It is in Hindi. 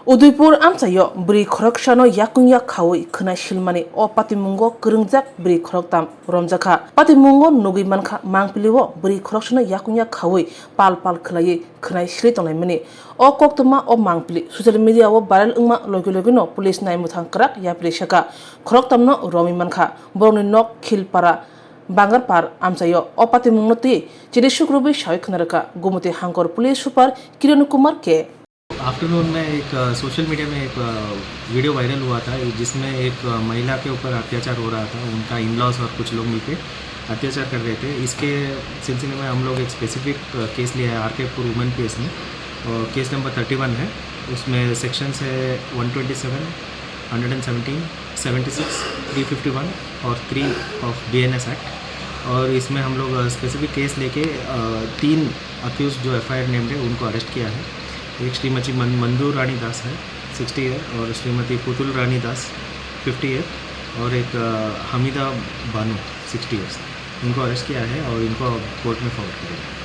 उदयपुर आमचायो ब्रि खरकसानो याकुंया खावै खोनाय सिलमानि अ पातिमुंगो गोरोंजाक ब्रि खरकताम रमजाखा पातिमुंगो नुगै मानखा मांगपिलिओ ब्रि खरकसानो याकुंया खावै पाल पाल खलायै खोनाय सिले तंनायमनि अ कक्तमा अ मांगपिलि सोशल मीडिया ओ भाइरल उंमा लगे लगे नो पुलिस नाय मुथां कराक याप्रि सका खरकतामनो रमी मानखा बरनि नक खिलपारा बांगारपार आमचायो अ पातिमुंगनो ति चिदे शुक्रबे साय खनारका गुमति हांकर पुलिस सुपर किरण कुमार के आफ्टरनून में एक सोशल मीडिया में एक वीडियो वायरल हुआ था जिसमें एक महिला के ऊपर अत्याचार हो रहा था। उनका इन लॉज और कुछ लोग मिलकर अत्याचार कर रहे थे। इसके सिलसिले में हम लोग एक स्पेसिफिक केस लिया है आरके पुर वुमेन केस में, और केस नंबर 31 है। उसमें सेक्शंस है 127, 117, 76, 351 और 3 ऑफ BNS एक्ट। और इसमें हम लोग स्पेसिफिक केस लेके 3 अक्यूज जो FIR नेम्ड है उनको अरेस्ट किया है। एक श्रीमती मंजू रानी दास है 60 ईयर, और श्रीमती पुतुल रानी दास 50 ईयर, और एक हमीदा बानू 60 ईयर्स। इनको अरेस्ट किया है और इनको कोर्ट में फॉरवर्ड किया है।